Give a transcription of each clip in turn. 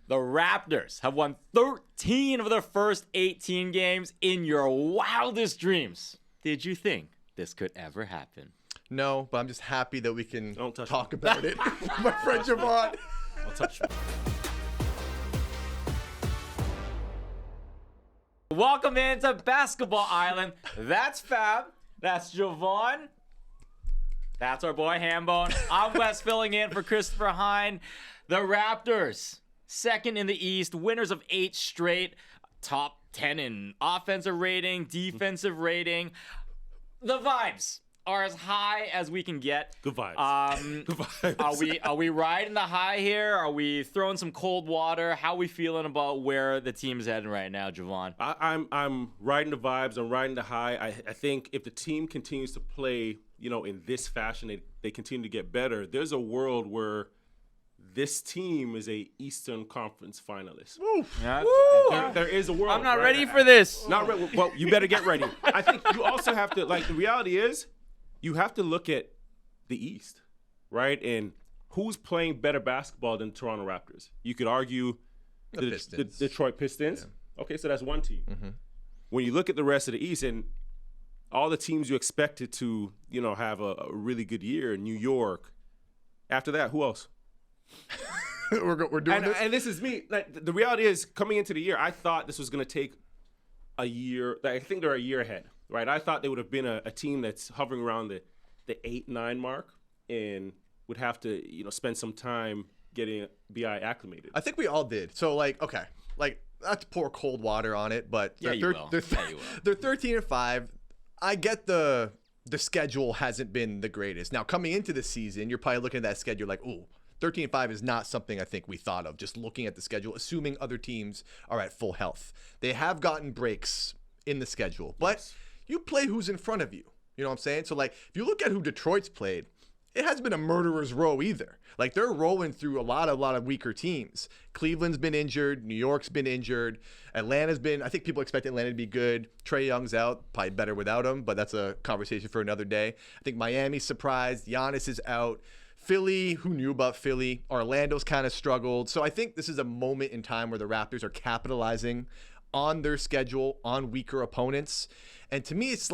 The Raptors have won 13 of their first 18 games. In your wildest dreams, did you think this could ever happen? No, but I'm just happy that we can talk about it. My friend Jevohn. I'll touch me. Welcome into Basketball Island. That's Fab. That's Jevohn. That's our boy Hambone. I'm Wes filling in for Christopher Hine. The Raptors, second in the East, winners of 8 straight, top 10 in offensive rating, defensive rating. The vibes are as high as we can get. Good vibes. Good vibes. Are we riding the high here? Are we throwing some cold water? How are we feeling about where the team's heading right now, Jevohn? I'm riding the vibes. I'm riding the high. I think if the team continues to play, in this fashion, they continue to get better. There's a world where this team is a Eastern Conference finalist. Yeah. There is a world. I'm not ready for this. Not ready. Well, you better get ready. I think you also have to, the reality is, you have to look at the East, right? And who's playing better basketball than the Toronto Raptors? You could argue the Detroit Pistons. Yeah. Okay, so that's one team. Mm-hmm. When you look at the rest of the East and all the teams you expected to, have a really good year, New York. After that, who else? We're doing this? And this is me. The reality is, coming into the year, I thought this was going to take a year. I think they're a year ahead. Right, I thought they would have been a team that's hovering around the 8-9 mark and would have to spend some time getting BI acclimated. I think we all did. So okay, not to pour cold water on it, but they're 13-5. I get the schedule hasn't been the greatest. Now coming into the season, you're probably looking at that schedule like, ooh, 13-5 is not something I think we thought of. Just looking at the schedule, assuming other teams are at full health, they have gotten breaks in the schedule, but. Yes. You play who's in front of you. You know what I'm saying? So, if you look at who Detroit's played, it hasn't been a murderer's row either. They're rolling through a lot of weaker teams. Cleveland's been injured. New York's been injured. Atlanta's been, I think people expect Atlanta to be good. Trae Young's out. Probably better without him, but that's a conversation for another day. I think Miami's surprised. Giannis is out. Philly, who knew about Philly? Orlando's kind of struggled. So I think this is a moment in time where the Raptors are capitalizing on their schedule, on weaker opponents. And to me, it's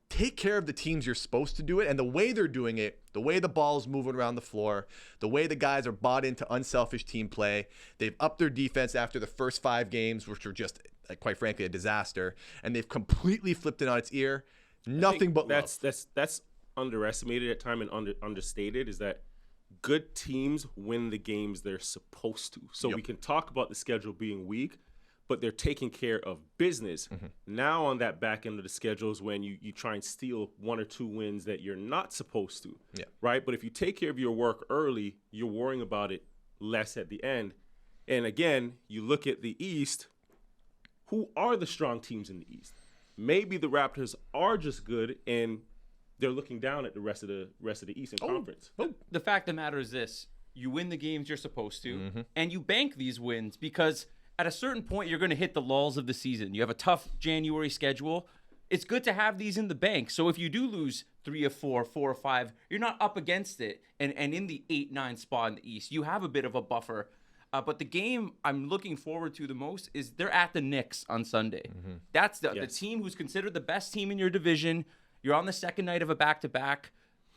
take care of the teams you're supposed to do it. And the way they're doing it, the way the ball's moving around the floor, the way the guys are bought into unselfish team play, they've upped their defense after the first 5 games, which were just, quite frankly, a disaster. And they've completely flipped it on its ear. Nothing but love. That's underestimated at time and understated, is that good teams win the games they're supposed to. So we can talk about the schedule being weak, but they're taking care of business. Mm-hmm. Now on that back end of the schedule is when you try and steal 1 or 2 wins that you're not supposed to, right? But if you take care of your work early, you're worrying about it less at the end. And again, you look at the East, who are the strong teams in the East? Maybe the Raptors are just good and they're looking down at the rest of the Eastern Conference. The fact of the matter is this: you win the games you're supposed to, and you bank these wins because at a certain point, you're going to hit the lulls of the season. You have a tough January schedule. It's good to have these in the bank. So if you do lose 3 or 4, 4 or 5, you're not up against it. And in the 8-9 spot in the East, you have a bit of a buffer. But the game I'm looking forward to the most is they're at the Knicks on Sunday. Mm-hmm. That's the team who's considered the best team in your division. You're on the second night of a back-to-back.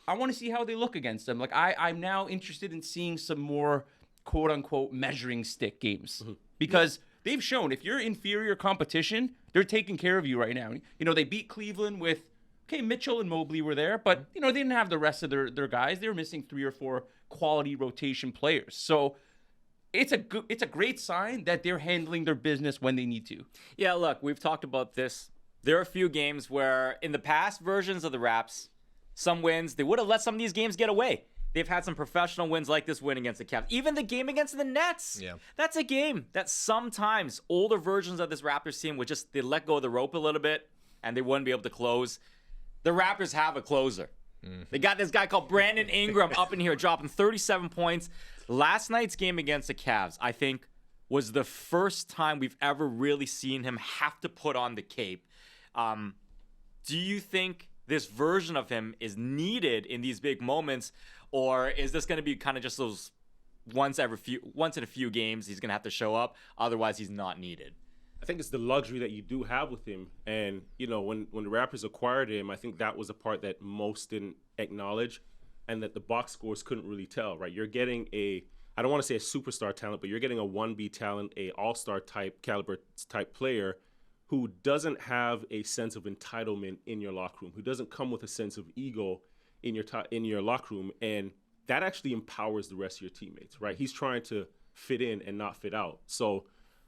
I want to see how they look against them. I'm now interested in seeing some more quote-unquote measuring stick games. Mm-hmm. Because they've shown if you're inferior competition, they're taking care of you right now. They beat Cleveland with, Mitchell and Mobley were there, but, they didn't have the rest of their guys. They were missing 3 or 4 quality rotation players. So it's a great sign that they're handling their business when they need to. Yeah, look, we've talked about this. There are a few games where in the past versions of the Raps, some wins, they would have let some of these games get away. They've had some professional wins like this win against the Cavs. Even the game against the Nets. Yeah. That's a game that sometimes older versions of this Raptors team would they let go of the rope a little bit and they wouldn't be able to close. The Raptors have a closer. Mm-hmm. They got this guy called Brandon Ingram up in here dropping 37 points. Last night's game against the Cavs, I think, was the first time we've ever really seen him have to put on the cape. Do you think this version of him is needed in these big moments, or is this going to be kind of just those once in a few games he's gonna have to show up. Otherwise, he's not needed. I think it's the luxury that you do have with him. And, when the Raptors acquired him, I think that was a part that most didn't acknowledge and that the box scores couldn't really tell, right? You're getting I don't want to say a superstar talent, but you're getting a 1B talent, a all-star caliber type player who doesn't have a sense of entitlement in your locker room, who doesn't come with a sense of ego in your locker room. And that actually empowers the rest of your teammates, right? He's trying to fit in and not fit out. So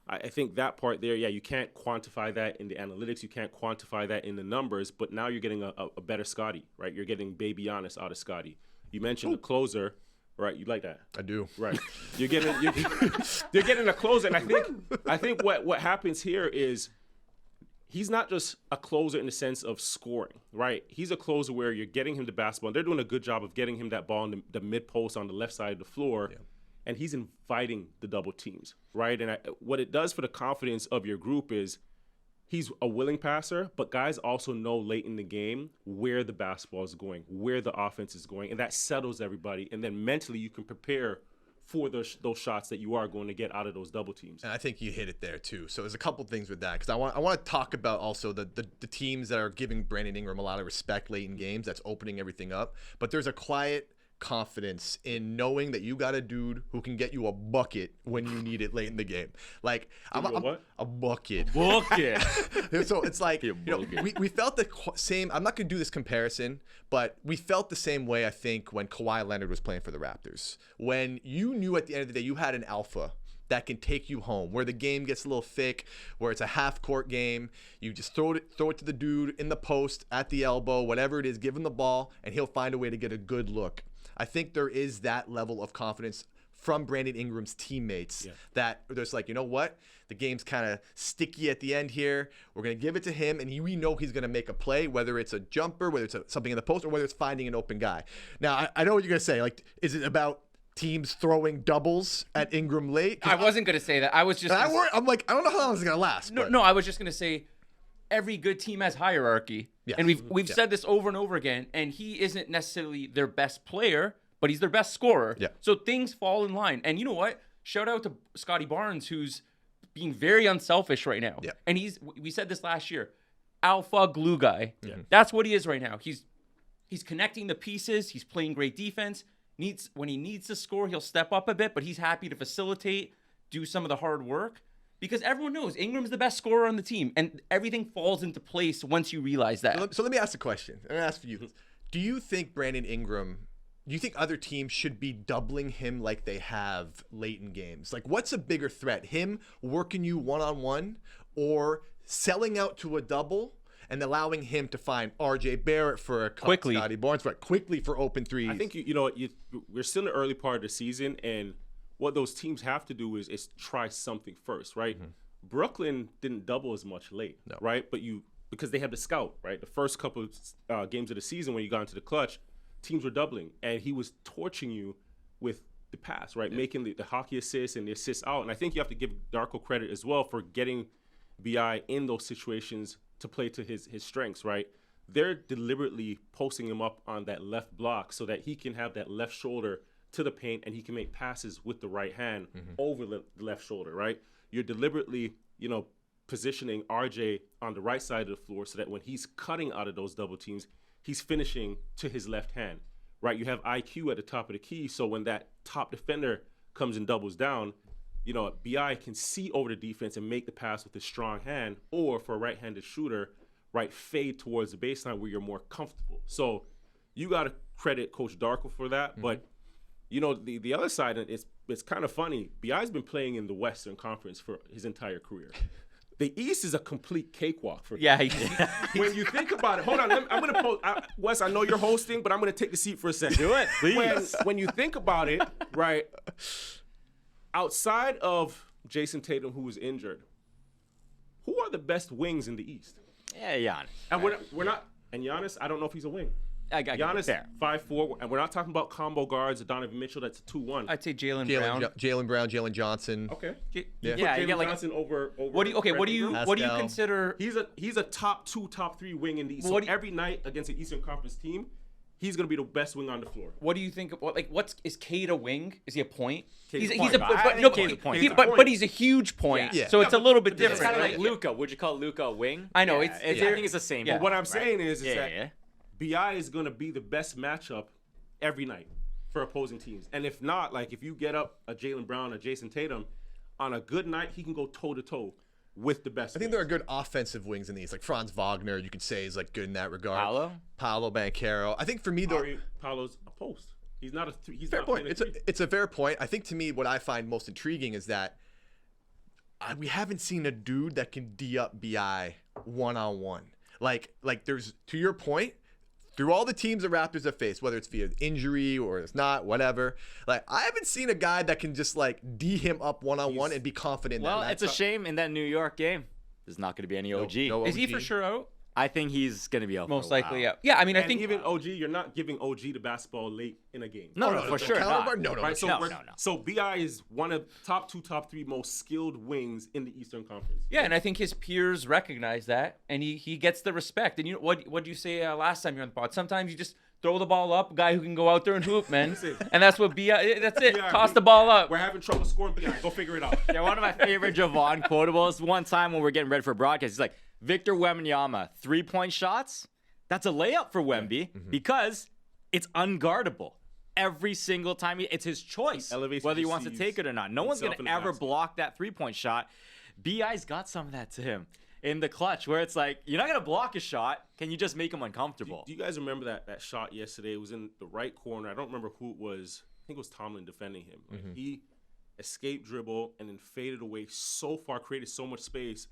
I think that part there, you can't quantify that in the analytics. You can't quantify that in the numbers, but now you're getting a better Scotty, right? You're getting baby Giannis out of Scotty. You mentioned the closer, right? You like that? I do. Right. You're getting a closer, and I think what happens here is he's not just a closer in the sense of scoring, right? He's a closer where you're getting him the basketball. They're doing a good job of getting him that ball in the mid post on the left side of the floor. Yeah. And he's inviting the double teams, right? And what it does for the confidence of your group is he's a willing passer, but guys also know late in the game where the basketball is going, where the offense is going, and that settles everybody. And then mentally you can prepare for those shots that you are going to get out of those double teams. And I think you hit it there too. So there's a couple things with that because I want to talk about also the teams that are giving Brandon Ingram a lot of respect late in games. That's opening everything up. But there's a quiet confidence in knowing that you got a dude who can get you a bucket when you need it late in the game. Like a bucket. Bucket. So it's like we felt the same. I'm not gonna do this comparison, but we felt the same way I think when Kawhi Leonard was playing for the Raptors. When you knew at the end of the day you had an alpha that can take you home, where the game gets a little thick, where it's a half-court game. You just throw it to the dude in the post, at the elbow, whatever it is, give him the ball, and he'll find a way to get a good look. I think there is that level of confidence from Brandon Ingram's teammates that there's like, you know what? The game's kind of sticky at the end here. We're going to give it to him, and we know he's going to make a play, whether it's a jumper, whether it's something in the post, or whether it's finding an open guy. Now, I know what you're going to say. Like, is it about teams throwing doubles at Ingram late? I wasn't going to say that. I was just I'm like, I don't know how long this is going to last. No, I was just going to say every good team has hierarchy. Yes. And we've said this over and over again, and he isn't necessarily their best player, but he's their best scorer. Yeah. So things fall in line. And you know what? Shout out to Scotty Barnes, who's being very unselfish right now. Yeah. And we said this last year, alpha glue guy. Yeah. That's what he is right now. He's connecting the pieces. He's playing great defense. When he needs to score, he'll step up a bit, but he's happy to facilitate, do some of the hard work. Because everyone knows Ingram's the best scorer on the team, and everything falls into place once you realize that. So let me ask a question. I'm going to ask for you. Do you think Brandon Ingram, do you think other teams should be doubling him like they have late in games? Like, what's a bigger threat? Him working you one-on-one or selling out to a double and allowing him to find R.J. Barrett for a Quickley, Scotty Barnes, right? Quickly for open threes. I think, we're still in the early part of the season, and what those teams have to do is try something first, right? Mm-hmm. Brooklyn didn't double as much late, right? But because they had the scout, right? The first couple of games of the season when you got into the clutch, teams were doubling, and he was torching you with the pass, right? Yeah. Making the hockey assists and the assists out. And I think you have to give Darko credit as well for getting BI in those situations to play to his strengths, right? They're deliberately posting him up on that left block so that he can have that left shoulder to the paint and he can make passes with the right hand over the left shoulder, right? You're deliberately, positioning RJ on the right side of the floor so that when he's cutting out of those double teams, he's finishing to his left hand, right? You have IQ at the top of the key, so when that top defender comes and doubles down, BI can see over the defense and make the pass with his strong hand, or for a right-handed shooter, right, fade towards the baseline where you're more comfortable. So you got to credit Coach Darko for that, but the other side, it's kind of funny. BI's been playing in the Western Conference for his entire career. The East is a complete cakewalk for him. Yeah. When you think about it, hold on. I'm going to post. Wes, I know you're hosting, but I'm going to take the seat for a second. Do it, please. When you think about it, right, outside of Jason Tatum, who was injured, who are the best wings in the East? Yeah, Giannis. And we're not. And Giannis, I don't know if he's a wing. Giannis, 5'4", and we're not talking about combo guards. Donovan Mitchell, that's a 2-1. I'd say Jaylen Brown. Jaylen Brown, Jalen Johnson. Okay. Yeah, you get Johnson over. What do you consider? He's a top 2, top 3 wing in the East. So every night against an Eastern Conference team, he's going to be the best wing on the floor. What do you think? Is Cade a wing? Is he a point? Cade's He's a point. a I think Cade's a point. but he's a huge point. Yeah. So it's a little bit It's different. kind of right? like Luka. Would you call Luka a wing? I know, Yeah, I think it's the same. Yeah. But what I'm right? saying is Yeah, that yeah. BI is going to be the best matchup every night for opposing teams. And if not, like if you get up a Jaylen Brown or Jason Tatum, on a good night, he can go toe-to-toe with the best. I think there are good offensive wings in these. Like Franz Wagner, you could say is like good in that regard. Paolo Banchero. I think for me though, Paolo's a post. He's not a he's fair not point. playing a It's a fair point. I think to me, what I find most intriguing is that we haven't seen a dude that can D up BI one-on-one. Like there's, to your point, through all the teams the Raptors have faced, whether it's via injury or it's not, whatever, like I haven't seen a guy that can just like D him up one-on-one and be confident. Well, it's a shame in that New York game. There's not going to be any OG. No Is he OG. for sure out? I think he's going to be out. Most for a likely, while. yeah. Yeah, I mean, I and think even OG, you're not giving OG the basketball late in a game. No, no, for sure counterpart? not. No. Right, so No. so BI is one of top 3 most skilled wings in the Eastern Conference. Yeah, and I think his peers recognize that, and he gets the respect. And you know what did you say last time you're on the pod? Sometimes you just throw the ball up, guy who can go out there and hoop, man. And that's what BI. That's it. BI, Toss the ball up. We're having trouble scoring BI. Go figure it out. Yeah, one of my favorite Jevohn quotables. One time when we're getting ready for broadcast, he's like, Victor Wembanyama, 3-point shots. That's a layup for Wemby because it's unguardable. Every single time, it's his choice Elevates whether he wants to receives take it or not. No one's going himself in to the ever basket. block that 3-point shot. BI's got some of that to him in the clutch where it's like, you're not going to block a shot. Can you just make him uncomfortable? Do you guys remember that shot yesterday? It was in the right corner. I don't remember who it was. I think it was Tomlin defending him. Like, he escaped dribble and then faded away so far, created so much space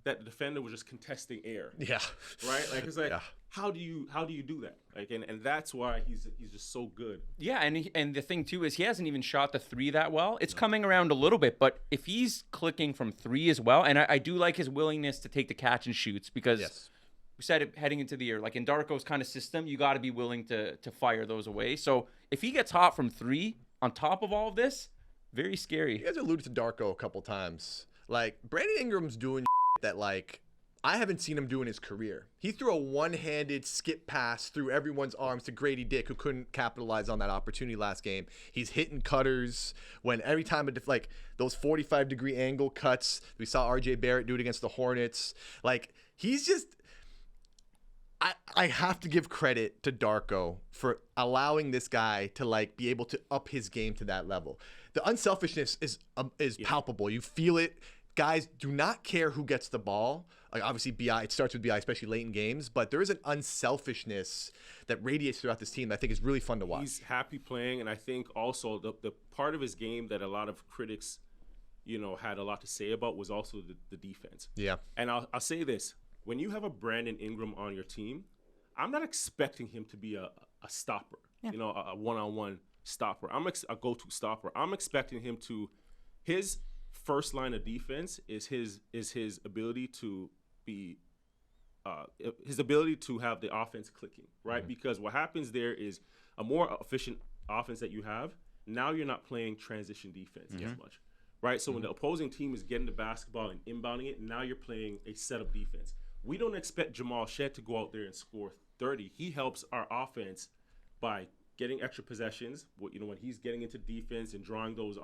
that the defender was just contesting air. Yeah. Right? Like it's like Yeah. how do you do that? Like and that's why he's just so good. Yeah, and the thing too is he hasn't even shot the 3 that well. It's coming around a little bit, but if he's clicking from 3 as well, and I do like his willingness to take the catch and shoots because Yes. we said it heading into the year, like in Darko's kind of system, you got to be willing to fire those away. So if he gets hot from 3 on top of all of this, very scary. You guys alluded to Darko a couple times. Like Brandon Ingram's doing that like I haven't seen him do in his career. He threw a one-handed skip pass through everyone's arms to Grady Dick, who couldn't capitalize on that opportunity last game. He's hitting cutters when every time like those 45-degree angle cuts. We saw RJ Barrett do it against the Hornets. Like he's just. I have to give credit to Darko for allowing this guy to like be able to up his game to that level. The unselfishness is palpable. You feel it. Guys do not care who gets the ball. Like obviously BI, it starts with BI, especially late in games, but there is an unselfishness that radiates throughout this team that I think is really fun to watch. He's happy playing, and I think also the part of his game that a lot of critics, had a lot to say about was also the defense. Yeah. And I'll say this. When you have a Brandon Ingram on your team, I'm not expecting him to be a stopper, a one-on-one stopper. A go-to stopper. I'm expecting him to his first line of defense is his ability to be his ability to have the offense clicking, right? Mm-hmm. Because what happens there is a more efficient offense that you have. Now you're not playing transition defense as much, right? So when the opposing team is getting the basketball and inbounding it, now you're playing a setup defense. We don't expect Jamal Shead to go out there and score 30. He helps our offense by getting extra possessions. When he's getting into defense and drawing those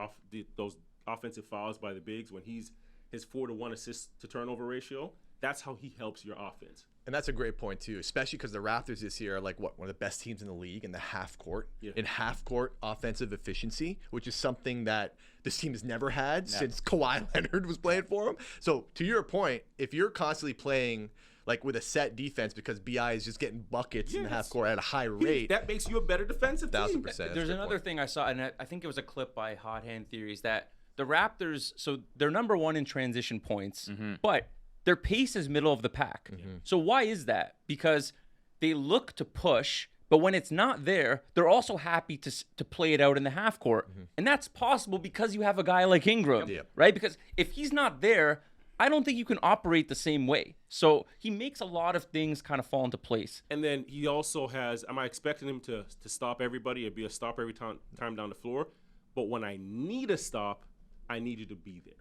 offensive fouls by the bigs, when his 4-to-1 assist to turnover ratio, that's how he helps your offense. And that's a great point too, especially because the Raptors this year are like one of the best teams in the league in the half court, in half court offensive efficiency, which is something that this team has never had since Kawhi Leonard was playing for them. So to your point, if you're constantly playing like with a set defense because BI is just getting buckets in the half court at a high rate, that makes you a better defensive team. 1,000%. There's another thing I saw, and I think it was a clip by Hot Hand Theories, that the Raptors, so they're number 1 in transition points, but their pace is middle of the pack. So why is that? Because they look to push, but when it's not there, they're also happy to play it out in the half court. And that's possible because you have a guy like Ingram, right? Because if he's not there, I don't think you can operate the same way. So he makes a lot of things kind of fall into place. And then he also has, am I expecting him to stop everybody and be a stop every time down the floor? But when I need a stop, I need you to be there.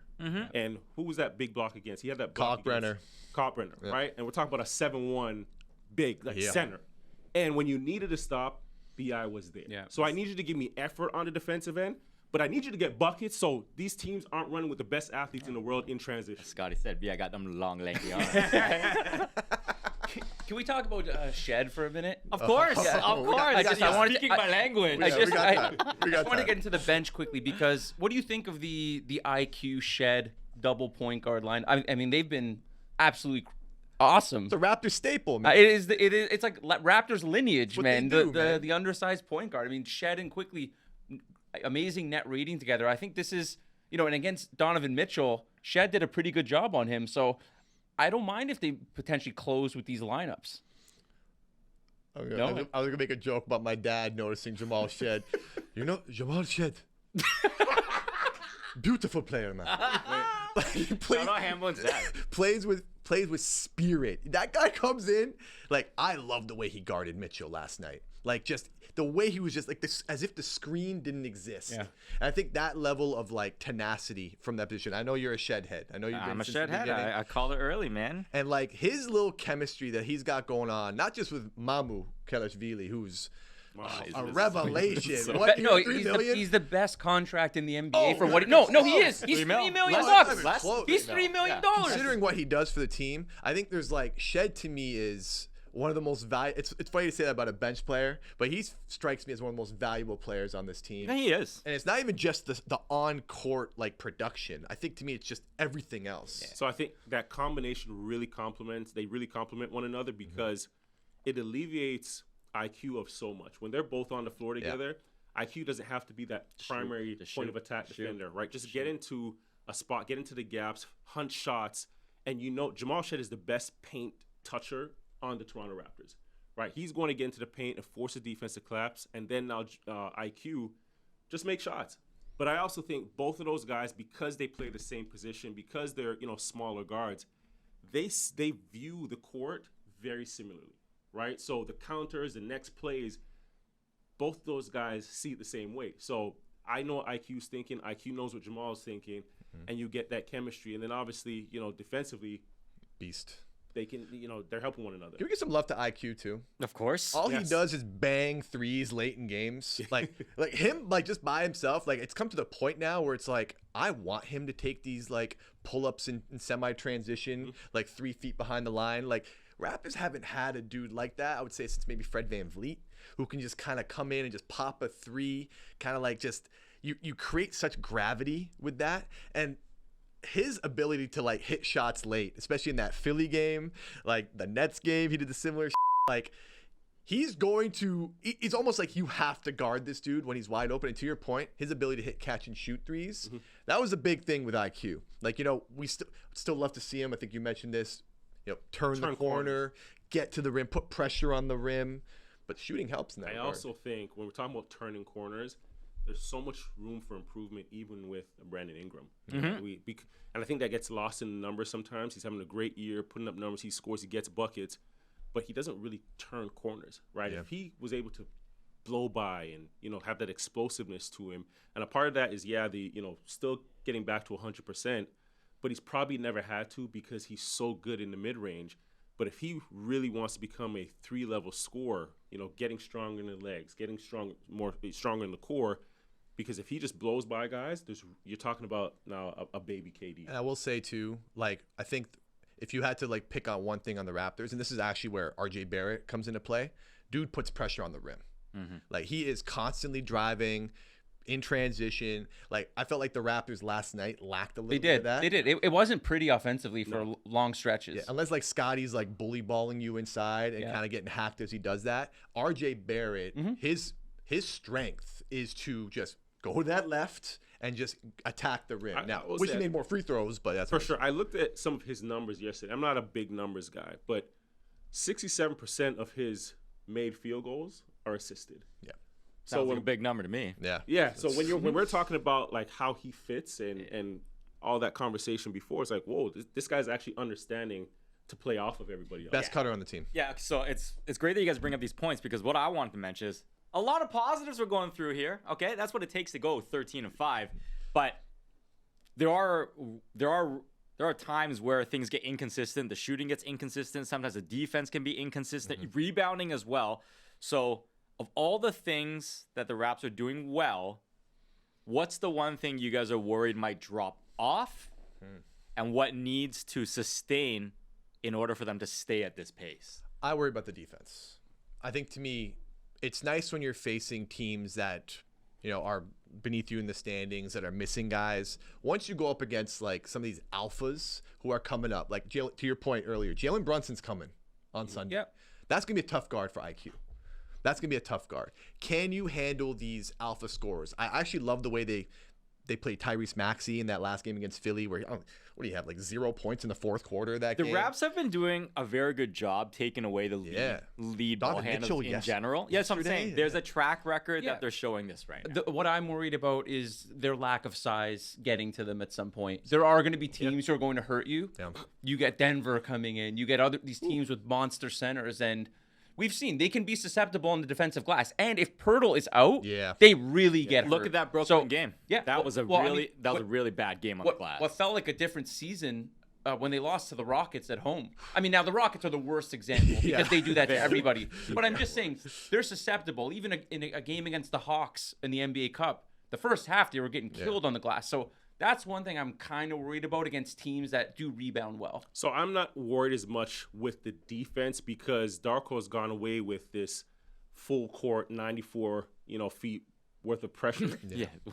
And who was that big block against? He had that block Kalkbrenner. Kalkbrenner, right? And we're talking about a 7-1 big center. And when you needed to stop, BI was there. Yeah. So I need you to give me effort on the defensive end, but I need you to get buckets so these teams aren't running with the best athletes in the world in transition. Scotty said, "Yeah, I got them long, lanky arms." Can we talk about Shead for a minute? Of course, of course. I wanted to- Speaking my language. We got time. We got I want to time. get into the bench quickly because what do you think of the IQ Shead double point guard line? I mean, they've been absolutely awesome. It's a Raptor staple, man. It's like Raptors lineage, what man. they do, man. The undersized point guard. I mean, Shead and Quickley, amazing net rating together. I think this is, and against Donovan Mitchell, Shead did a pretty good job on him. So I don't mind if they potentially close with these lineups. Okay. No? I was gonna make a joke about my dad noticing Jamal Shead. Jamal Shead. Beautiful player, man. Like, he Shout out Hambone's dad. plays with spirit. That guy comes in, like, I love the way he guarded Mitchell last night. Like, just the way he was just like this, as if the screen didn't exist. Yeah. And I think that level of like tenacity from that position. I know you're a Shed head. I know you've been I'm a since the Shed head. beginning. I called it early, man. And like his little chemistry that he's got going on, not just with Mamu Kelashvili, who's a revelation. What? No, $3 million? he's the best contract in the NBA Oh, for what? not No, even he close. is. He's $3 $3 million. million Less- bucks. less- Close. He's $3 $3 million. Considering what he does for the team, I think there's like Shed to me is one of the most valuable. It's funny to say that about a bench player, but he strikes me as one of the most valuable players on this team. Yeah, he is. And it's not even just the on court like production. I think to me it's just everything else. So I think that combination really complements. They really complement one another because it alleviates IQ of so much. When they're both on the floor together, IQ doesn't have to be that primary point of attack defender, right? Just get into a spot, get into the gaps, hunt shots, and Jamal Shead is the best paint toucher on the Toronto Raptors, right? He's going to get into the paint and force the defense to collapse, and then now IQ just make shots. But I also think both of those guys, because they play the same position, because they're smaller guards, they view the court very similarly, right? So the counters, the next plays, both those guys see it the same way. So I know what IQ's thinking, IQ knows what Jamal's thinking, and you get that chemistry. And then obviously, defensively, Beast. they can, they're helping one another. Can we get some love to IQ too? Of course. All he Yes. does is bang threes late in games. Like him, like just by himself. Like it's come to the point now where it's like I want him to take these like pull-ups in semi-transition, like 3 feet behind the line. Like Raptors haven't had a dude like that. I would say since maybe Fred VanVleet, who can just kind of come in and just pop a three, kind of like just you create such gravity with that. And his ability to like hit shots late, especially in that Philly game, like the Nets game, he did the similar like he's it's almost like you have to guard this dude when he's wide open. And to your point, his ability to hit catch and shoot threes, that was a big thing with IQ. Like, we still love to see him. I think you mentioned this, turn the corner, corners. get to the rim, put pressure on the rim, but shooting helps in that I regard. also think when we're talking about turning corners, there's so much room for improvement, even with Brandon Ingram. And I think that gets lost in the numbers sometimes. He's having a great year, putting up numbers. He scores, he gets buckets, but he doesn't really turn corners, right? Yeah. If he was able to blow by and, have that explosiveness to him, and a part of that is, still getting back to 100%, but he's probably never had to because he's so good in the mid-range. But if he really wants to become a 3-level scorer, getting stronger in the legs, getting stronger in the core, because if he just blows by guys, you're talking about now a baby KD. And I will say too, like I think if you had to like pick on one thing on the Raptors, and this is actually where RJ Barrett comes into play, dude puts pressure on the rim. Like he is constantly driving in transition. Like I felt like the Raptors last night lacked a little bit of that. They did. It wasn't pretty offensively for long stretches. Yeah, unless like Scotty's like bully balling you inside and kind of getting hacked as he does that. RJ Barrett, his strength is to just go to that left and just attack the rim. Now, wish he made more free throws, but that's for sure. I looked at some of his numbers yesterday. I'm not a big numbers guy, but 67% of his made field goals are assisted. Yeah. Sounds like a big number to me. Yeah. Yeah. So when we're talking about like how he fits and all that conversation before, it's like, whoa, this guy's actually understanding to play off of everybody else. Best cutter on the team. Yeah, so it's great that you guys bring up these points because what I wanted to mention is a lot of positives we're going through here. Okay, that's what it takes to go 13-5, but there are there are times where things get inconsistent. The shooting gets inconsistent. Sometimes the defense can be inconsistent. Rebounding as well. So of all the things that the Raps are doing well, what's the one thing you guys are worried might drop off? And what needs to sustain in order for them to stay at this pace? I worry about the defense. I think, to me, it's nice when you're facing teams that, are beneath you in the standings, that are missing guys. Once you go up against like some of these alphas who are coming up, like to your point earlier, Jalen Brunson's coming on Sunday. Yep. That's going to be a tough guard for IQ. That's going to be a tough guard. Can you handle these alpha scorers? I actually love the way they played Tyrese Maxey in that last game against Philly, where what do you have, like 0 points in the fourth quarter of that game? The Raps have been doing a very good job taking away the lead ball handlers in general. Yeah, that's what I'm saying. There's a track record that they're showing this right now. What I'm worried about is their lack of size getting to them at some point. There are going to be teams who are going to hurt you. Yeah. You get Denver coming in. You get these teams with monster centers, and we've seen they can be susceptible on the defensive glass. And if Pirtle is out, they really get hurt. Look at that Brooklyn game. Yeah, that was a really bad game on the glass. What felt like a different season when they lost to the Rockets at home. I mean, now the Rockets are the worst example because they do that to everybody. But I'm just saying they're susceptible. Even in a game against the Hawks in the NBA Cup, the first half they were getting killed on the glass. So that's one thing I'm kind of worried about against teams that do rebound well. So I'm not worried as much with the defense because Darko's gone away with this full court 94, feet worth of pressure.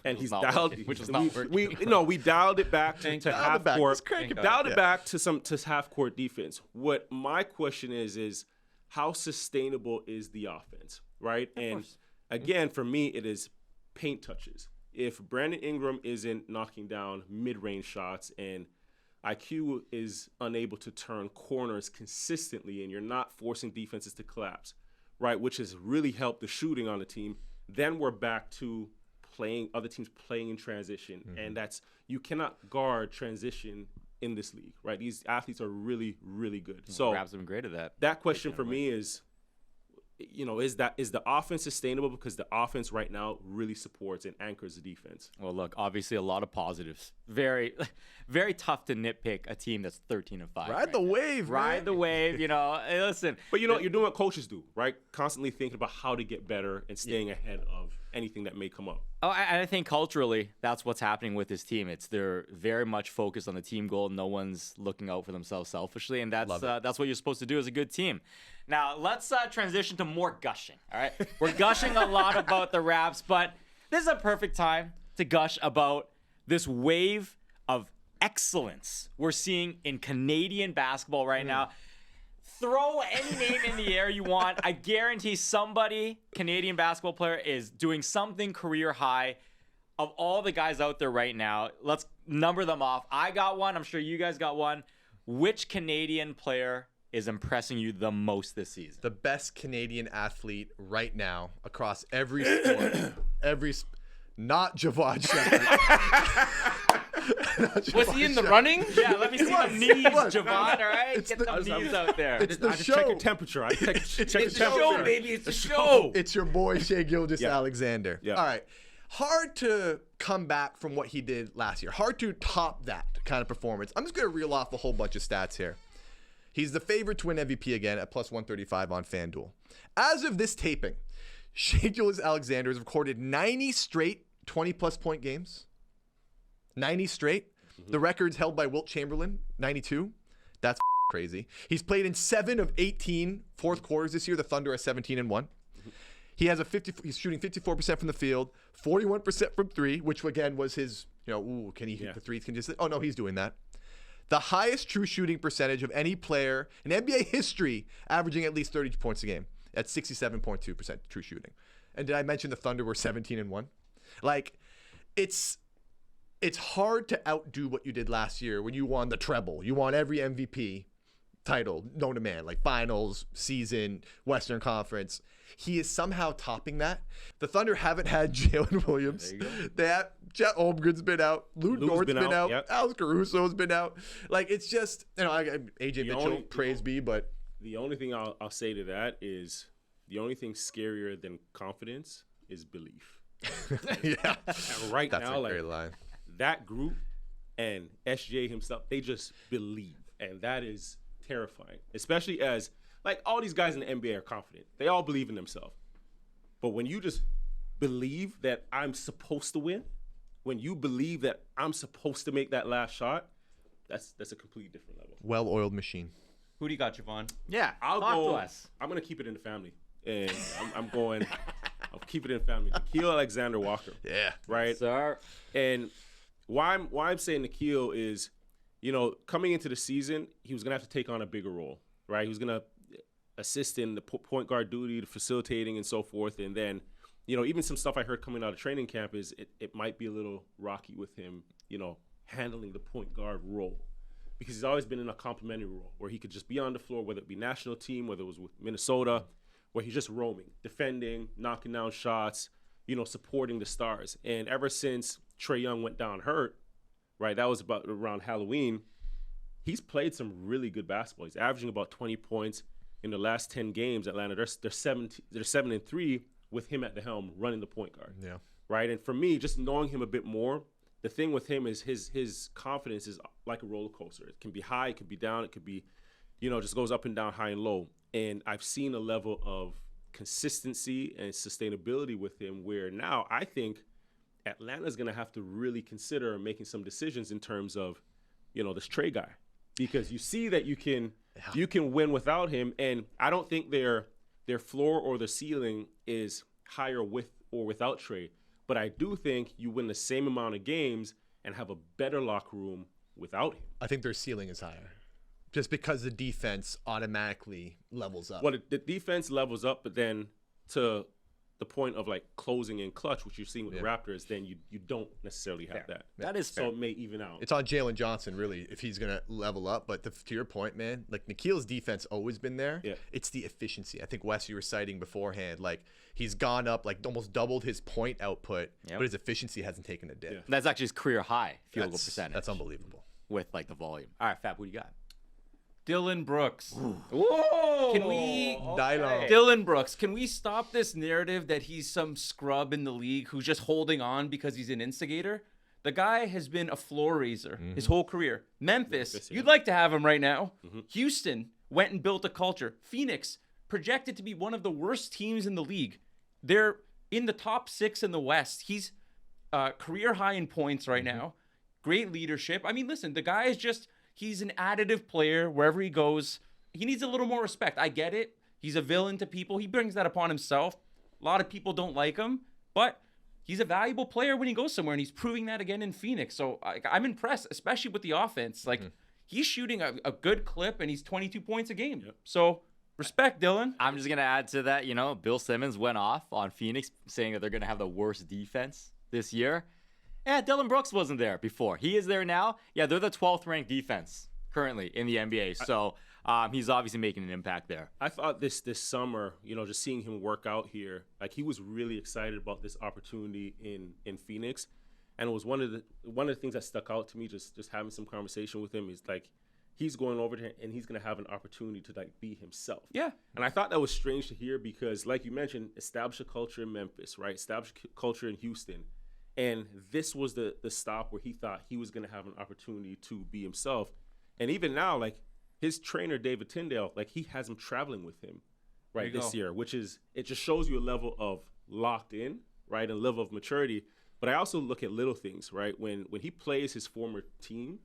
And he's dialed, which is not working. We dialed it back to half court. Dialed it back to half court defense. What my question is how sustainable is the offense, right? And again, for me, it is paint touches. If Brandon Ingram isn't knocking down mid-range shots and IQ is unable to turn corners consistently and you're not forcing defenses to collapse, right, which has really helped the shooting on the team, then we're back to other teams playing in transition. And you cannot guard transition in this league, right? These athletes are really, really good. So Raps have been great at that. That question for me is, is the offense sustainable? Because the offense right now really supports and anchors the defense. Well, look, obviously a lot of positives. Very, very tough to nitpick a team that's 13-5. Ride the wave, man. Ride the wave. Hey, listen. But you're doing what coaches do, right? Constantly thinking about how to get better and staying ahead of anything that may come up. Oh, I think culturally that's what's happening with this team. They're very much focused on the team goal. No one's looking out for themselves selfishly, and that's what you're supposed to do as a good team. Now, let's transition to more gushing, all right? We're gushing a lot about the Raps, but this is a perfect time to gush about this wave of excellence we're seeing in Canadian basketball right now. Throw any name in the air you want. I guarantee somebody, Canadian basketball player, is doing something career high. Of all the guys out there right now, let's number them off. I got one. I'm sure you guys got one. Which Canadian player is impressing you the most this season? The best Canadian athlete right now across every sport, not Jevohn. Was he in the running? Yeah, let me see the knees, Jevohn, all right? Get the knees out there. It's the show. Check your temperature. It's the show, baby. It's the show. It's your boy, Shea Gilgeous-Alexander. Yeah. All right. Hard to come back from what he did last year. Hard to top that kind of performance. I'm just going to reel off a whole bunch of stats here. He's the favorite to win MVP again at plus 135 on FanDuel. As of this taping, Shea Gilgeous-Alexander has recorded 90 straight 20-plus point games. 90 straight. The record's held by Wilt Chamberlain, 92. That's crazy. He's played in 7 of 18 fourth quarters this year. The Thunder are 17-1. He has he's shooting 54% from the field, 41% from three, which again was his, can he hit the threes? He's doing that. The highest true shooting percentage of any player in NBA history, averaging at least 30 points a game at 67.2% true shooting. And did I mention the Thunder were 17-1? Like, it's hard to outdo what you did last year when you won the treble. You won every MVP title known to man, like finals, season, Western Conference. He is somehow topping that. The Thunder haven't had Jalen Williams. They have Chet Holmgren's been out. Lou Dort's been out. Yep. Alex Caruso's been out. Like, it's just, AJ Mitchell, praise be, but the only thing I'll say to that is the only thing scarier than confidence is belief. Yeah. And right That's now, a great line. That group and SJ himself, they just believe. And that is terrifying, especially as, like, all these guys in the NBA are confident. They all believe in themselves. But when you just believe that I'm supposed to win, when you believe that I'm supposed to make that last shot, that's a completely different level. Well-oiled machine. Who do you got, Jevohn? Yeah, I'll talk go. to us. I'm gonna keep it in the family, and I'll keep it in the family. Nikhil Alexander Walker. Yeah. Right. Sir. And why I'm saying Nikhil is, coming into the season, he was gonna have to take on a bigger role, right? He was gonna assist in the point guard duty, the facilitating, and so forth. And then, even some stuff I heard coming out of training camp is it might be a little rocky with him, handling the point guard role, because he's always been in a complementary role where he could just be on the floor, whether it be national team, whether it was with Minnesota, where he's just roaming, defending, knocking down shots, supporting the stars. And ever since Trae Young went down hurt, right, that was about around Halloween, he's played some really good basketball. He's averaging about 20 points in the last 10 games. Atlanta, they're 7-3 with him at the helm running the point guard. Yeah. Right. And for me, just knowing him a bit more, the thing with him is his confidence is like a roller coaster. It can be high, it could be down, it could be, just goes up and down, high and low. And I've seen a level of consistency and sustainability with him where now I think Atlanta's going to have to really consider making some decisions in terms of, this Trae guy, because you see that you can win without him. And I don't think their floor or their ceiling is higher with or without Trae. But I do think you win the same amount of games and have a better locker room without him. I think their ceiling is higher, just because the defense automatically levels up. Well, the defense levels up, but then to the point of like closing in clutch, which you're seeing with the Raptors, then you don't necessarily have that. That is fair. So it may even out. It's on Jalen Johnson, really, if he's going to level up. But to your point, man, like Nikhil's defense always been there. Yeah. It's the efficiency. I think, Wes, you were citing beforehand, like he's gone up, like almost doubled his point output, but his efficiency hasn't taken a dip. Yeah. That's actually his career high field goal percentage. That's unbelievable. With like the volume. All right, Fab, what do you got? Dylan Brooks. Whoa! Can we Dylan Brooks, can we stop this narrative that he's some scrub in the league who's just holding on because he's an instigator? The guy has been a floor raiser his whole career. Memphis, you'd like to have him right now. Houston went and built a culture. Phoenix, projected to be one of the worst teams in the league. They're in the top 6 in the West. He's career high in points right now. Great leadership. I mean, listen, the guy is just, he's an additive player wherever he goes. He needs a little more respect. I get it. He's a villain to people. He brings that upon himself. A lot of people don't like him, but he's a valuable player when he goes somewhere, and he's proving that again in Phoenix. So I'm impressed, especially with the offense. Like, he's shooting a good clip, and he's 22 points a game. Yep. So respect, Dylan. I'm just going to add to that, Bill Simmons went off on Phoenix saying that they're going to have the worst defense this year. Yeah, Dylan Brooks wasn't there before. He is there now. Yeah, they're the 12th ranked defense currently in the NBA. So he's obviously making an impact there. I thought this summer, just seeing him work out here, like he was really excited about this opportunity in Phoenix. And it was one of the things that stuck out to me, just having some conversation with him, is like he's going over there and he's going to have an opportunity to like be himself. Yeah. And I thought that was strange to hear because, like you mentioned, establish a culture in Memphis, right? Establish a culture in Houston. And this was the stop where he thought he was going to have an opportunity to be himself. And even now, like his trainer, David Tyndale, like he has him traveling with him right this year, which is, it just shows you a level of locked in, right? And level of maturity. But I also look at little things, right? When he plays his former teams,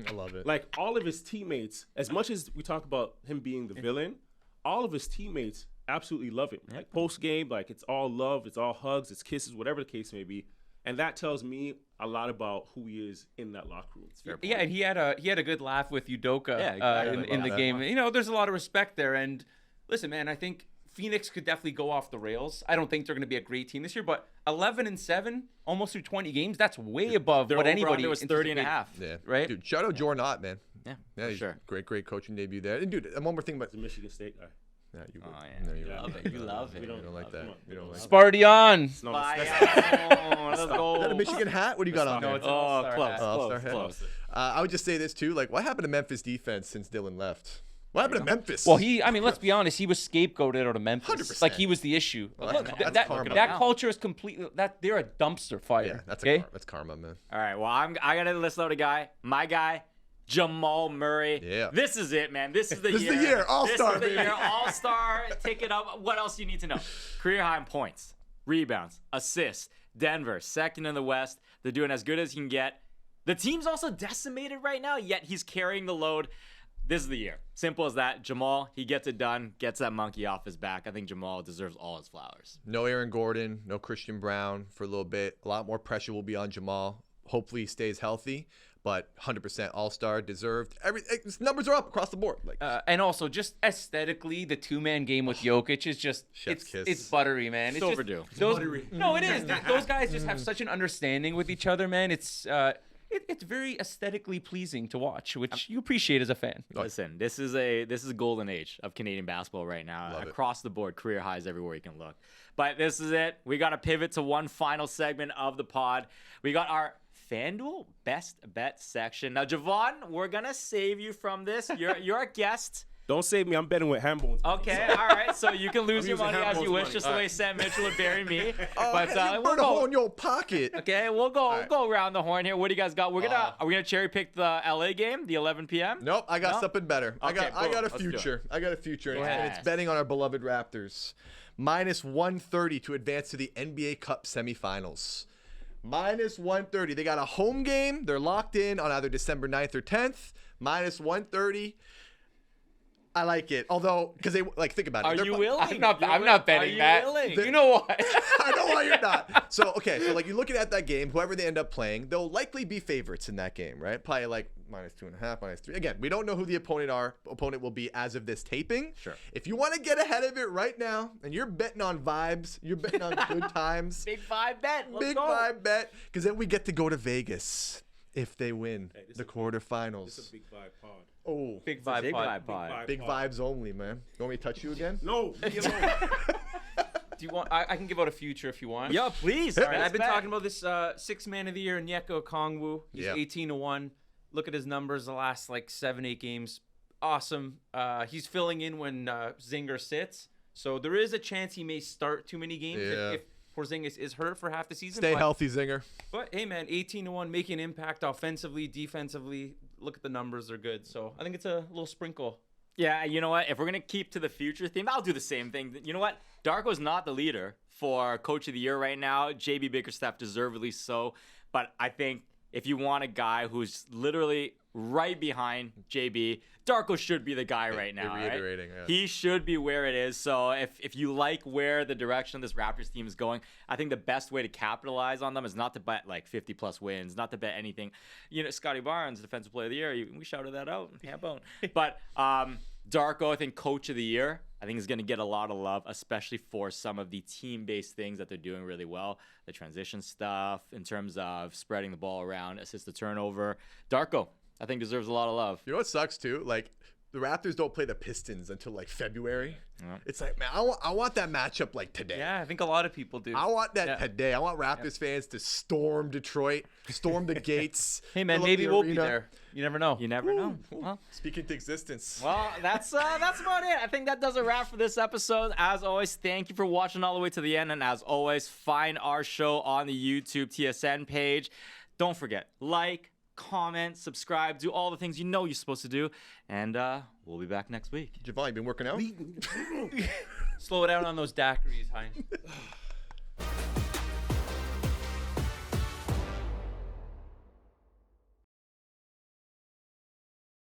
I love it. Like all of his teammates, as much as we talk about him being the villain, all of his teammates absolutely love him. Like post game, like it's all love, it's all hugs, it's kisses, whatever the case may be, and that tells me a lot about who he is in that locker room. Yeah, and he had a good laugh with Udoka in the game. There's a lot of respect there. And listen, man, I think Phoenix could definitely go off the rails. I don't think they're going to be a great team this year, but 11-7, almost through 20 games, that's way above what anybody was 30.5. Yeah, right? Dude, shout out Jordan Ott, man. Yeah, he's sure. Great coaching debut there. And dude, and one more thing about the Michigan State guy. No, you love it. You love it. You don't like that. You don't like Spartian. Let's go. Is that a Michigan hat? What do you got on there? It's an all-star hat. All-star hat. Close. I would just say this too. Like, what happened to Memphis defense since Dylan left? What happened to Memphis? Well, let's be honest. He was scapegoated out of Memphis. 100%. Like he was the issue. Well, Look, that's that karma. culture is completely. They're a dumpster fire. Yeah, that's karma, man. All right, well, I got to list out a guy. My guy, Jamal Murray. Yeah. This is it, man. This is the This year. is the year. All-star, This is the baby. year. All-star. Take it up. What else you need to know? Career high in points, rebounds, assists. Denver, second in the West. They're doing as good as he can get. The team's also decimated right now, yet he's carrying the load. This is the year. Simple as that. Jamal, he gets it done, gets that monkey off his back. I think Jamal deserves all his flowers. No Aaron Gordon, no Christian Brown for a little bit. A lot more pressure will be on Jamal. Hopefully he stays healthy, but 100% all-star, deserved. His numbers are up across the board. Like, And also, just aesthetically, the two-man game with Jokic is just Chef's kiss. it's buttery, man. It's just- overdue. No, it is. Those guys just have such an understanding with each other, man. It's very aesthetically pleasing to watch, which you appreciate as a fan. Listen, this is a golden age of Canadian basketball right now. Love it. Across the board, career highs everywhere you can look. But this is it. We got to pivot to one final segment of the pod. We got our FanDuel Best Bet section. Now, Jevohn, we're going to save you from this. You're a guest. Don't save me. I'm betting with Hambone. Okay, all right. So you can lose I'm your using money as you Hambone's wish, money. just the way Sam Mitchell would bury me. oh, But you we'll burn a hole go. in your pocket. Okay, we'll right. go around the horn here. What do you guys got? Are we gonna cherry pick the LA game, the 11 p.m.? Nope, I got No? something better. I Okay, got a boom. Let's do it. future. I got a future, and Yes. it's betting on our beloved Raptors. Minus 130 to advance to the NBA Cup semifinals. Minus 130. They got a home game. They're locked in on either December 9th or 10th. Minus 130. I like it. Although, because they think about it. Are They're you pu- willing? I'm not betting Are you that. willing? You know what? I know why you're not. So you're looking at that game, whoever they end up playing, they'll likely be favorites in that game, right? Probably like minus 2.5, minus 3. Again, we don't know who the opponent will be as of this taping. Sure. If you want to get ahead of it right now, and you're betting on vibes, you're betting on good times, Big five bet. Let's big go. vibe bet, because then we get to go to Vegas if they win this the is quarterfinals. It's a big vibe pod. Oh, Big vibe Big pod. vibe pod. big vibes only, man. You want me to touch you again? No. leave it alone. Do you want? I can give out a future if you want. Yeah, please. All All right, Best I've been bet. talking about this six-man of the year, Onyeka Okongwu. He's Yeah. 18-1. Look at his numbers the last 7-8 games. Awesome. He's filling in when Zinger sits. So there is a chance he may start too many games Yeah. if Porzingis is hurt for half the season. Stay but, healthy, Zinger. But hey, man, 18-1, making impact offensively, defensively. Look at the numbers; they're good. So I think it's a little sprinkle. Yeah, you know what? If we're going to keep to the future theme, I'll do the same thing. You know what? Darko's not the leader for Coach of the Year right now. JB Bickerstaff deservedly so. But I think if you want a guy who's literally right behind JB, Darko should be the guy right now. reiterating, right? yeah. He should be where it is. So if you like where the direction of this Raptors team is going, I think the best way to capitalize on them is not to bet 50+ wins, not to bet anything. You know, Scotty Barnes, Defensive Player of the Year, we shouted that out. Hambone. But Darko, I think Coach of the Year, I think is going to get a lot of love, especially for some of the team-based things that they're doing really well. The transition stuff in terms of spreading the ball around, assist to turnover. Darko, I think deserves a lot of love. You know what sucks too? The Raptors don't play the Pistons until February. Yeah. It's man, I want that matchup today. Yeah, I think a lot of people do. I want that Yeah. today. I want Raptors fans to storm Detroit, storm the gates. Hey, man, fill up maybe the we'll be arena. there. You never know. You never know. Well, Speak into existence. that's about it. I think that does a wrap for this episode. As always, thank you for watching all the way to the end. And as always, find our show on the YouTube TSN page. Don't forget, comment, subscribe, do all the things you know you're supposed to do. And we'll be back next week. Jevohn, you been working out? Slow it down on those daiquiris, Hein.